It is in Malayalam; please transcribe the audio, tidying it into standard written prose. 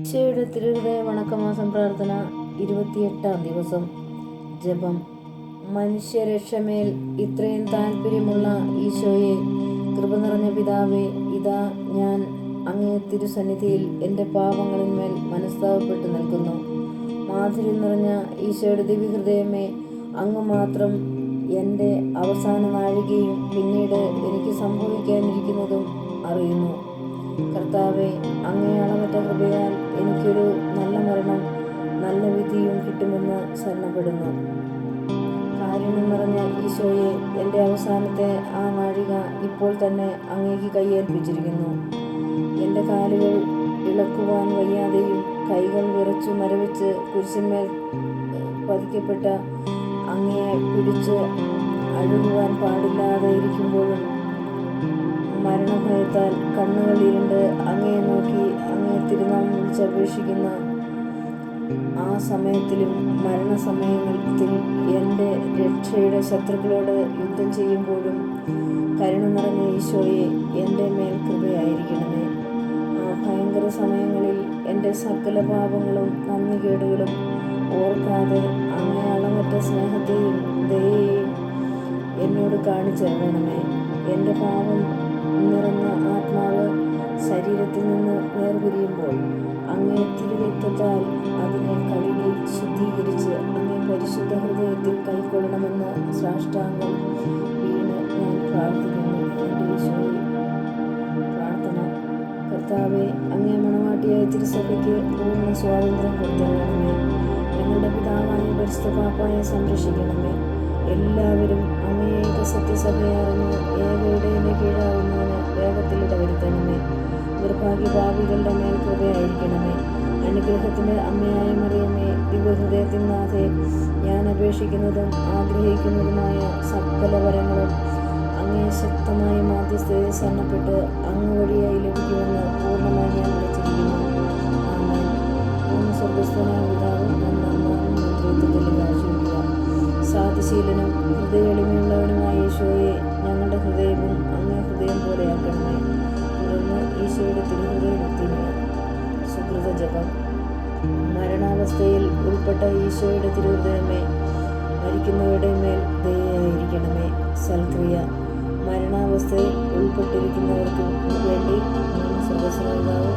ഈശോയുടെ തിരുഹൃദയ വണക്കമാസം പ്രാർത്ഥന 28-ാം ദിവസം. ജപം. മനുഷ്യരക്ഷമേൽ ഇത്രയും താല്പര്യമുള്ള ഈശോയെ, കൃപ നിറഞ്ഞ പിതാവേ, ഇതാ ഞാൻ അങ്ങേ തിരുസന്നിധിയിൽ എൻ്റെ പാപങ്ങളിന്മേൽ മനസ്താപപ്പെട്ടു നിൽക്കുന്നു. മാധുര്യം നിറഞ്ഞ ഈശോയുടെ ദിവ്യഹൃദയമേ, അങ്ങ് മാത്രം എൻ്റെ അവസാന നാഴികയും പിന്നീട് എനിക്ക് സംഭവിക്കാനിരിക്കുന്നതും അറിയുന്നു. കർത്താവെ, അങ്ങേ അളവറ്റ കൃപയാൽ എനിക്കൊരു നല്ല മരണം, നല്ല വിധിയും കിട്ടുമെന്ന് ശരണപ്പെടുന്നു. കാരുണ്യം നിറഞ്ഞ ഈശോയെ, എൻ്റെ അവസാനത്തെ ആ നാഴിക ഇപ്പോൾ തന്നെ അങ്ങേക്ക് കയ്യേൽപ്പിച്ചിരിക്കുന്നു. എൻ്റെ കാലുകൾ ഇളക്കുവാൻ വയ്യാതെയും കൈകൾ വിറച്ചു മരവിച്ച് കുരിശിന്മേൽ പതിക്കപ്പെട്ട അങ്ങയെ പിടിച്ച് അഴുകുവാൻ പാടില്ലാതെ ഇരിക്കുമ്പോഴും മരണഭയത്താൽ കണ്ണുകൾ ഇരുണ്ട് അങ്ങയെ നോക്കി അങ്ങേ തിരുനാമം വിളിച്ചപേക്ഷിക്കുന്ന ആ സമയത്തിലും മരണസമയത്തിൽ എൻ്റെ രക്ഷയുടെ ശത്രുക്കളോട് യുദ്ധം ചെയ്യുമ്പോഴും കരുണ നിറഞ്ഞ ഈശോയെ, എൻ്റെ മേൽ കൃപയായിരിക്കണമേ. ആ ഭയങ്കര സമയങ്ങളിൽ എൻ്റെ സകല പാപങ്ങളും നന്ദികേടുകളും ഓർക്കാതെ അങ്ങേ അളവറ്റ സ്നേഹത്തെയും ദയയെയും എന്നോട് കാണിച്ചറിയണമേ. എൻ്റെ പാപം നിറഞ്ഞ ആത്മാവ് ശരീരത്തിൽ നിന്ന് വേർപിരിയുമ്പോൾ അങ്ങേ തിരുരക്തത്താൽ അതിനെ കഴുകി ശുദ്ധീകരിച്ച് അങ്ങേ പരിശുദ്ധ ഹൃദയത്തിൽ കൈക്കൊള്ളണമെന്ന് സാഷ്ടാംഗം വീണ് ഞാൻ പ്രാർത്ഥിക്കുന്നു. എൻ്റെ ഈശോയെ, പ്രാർത്ഥന. കർത്താവെ, അങ്ങേ മണവാട്ടിയായ തിരുസഭയ്ക്ക് പൂർണ്ണ സ്വാതന്ത്ര്യം കൊടുത്തരണമേ. ഞങ്ങളുടെ പിതാവായ പരിശുദ്ധ പാപ്പായെ സംരക്ഷിക്കണമേ. എല്ലാവരും അങ്ങേ ഏക സത്യസഭയെ അറിഞ്ഞ് ഏകയുടെയിലെ കീഴാവുന്നതിന് വേഗത്തിൽ ഇടവരുത്തണമേ. നിർഭാഗ്യഭാവികളുടെ മേൽ കൃപയായിരിക്കണമേ. അനുഗ്രഹത്തിൻ്റെ അമ്മയായ മറിയമേ, ദിവ്യഹൃദയത്തിൻ നാഥേ, ഞാൻ അപേക്ഷിക്കുന്നതും ആഗ്രഹിക്കുന്നതുമായ സകല വരങ്ങളും അങ്ങേ ശക്തമായ മാധ്യസ്ഥയെ ശരണപ്പെട്ട് അങ്ങ് വഴിയായി ലഭിക്കുമെന്ന് പൂർണ്ണമായി ഞാൻ വിളിച്ചിരിക്കുന്നു. ആമേൻ. മൂന്ന് സ്വർഗസ്ഥനായ പിതാവും ഒന്നാം മന്ത്രത്തിൽ ആശ്രയിക്കുക. സാധുശീലനും ഹൃദയ എളിമയുള്ളവനുമായ ഈശോയെ, ഞങ്ങളുടെ ഹൃദയവും അങ്ങേ ഹൃദയം പോലെയാക്കണമേ. തുടർന്ന് ഈശോയുടെ തിരുഹൃദയത്തിന് സുകൃത ജപം. മരണാവസ്ഥയിൽ ഉൾപ്പെട്ട ഈശോയുടെ തിരുഹൃദയമേ, മരിക്കുന്നവരുടെ മേൽ ദയയായിരിക്കണമേ. സൽക്രിയ. മരണാവസ്ഥയിൽ ഉൾപ്പെട്ടിരിക്കുന്നവർക്ക് വേണ്ടി സ്വർഗസ്വരാവ്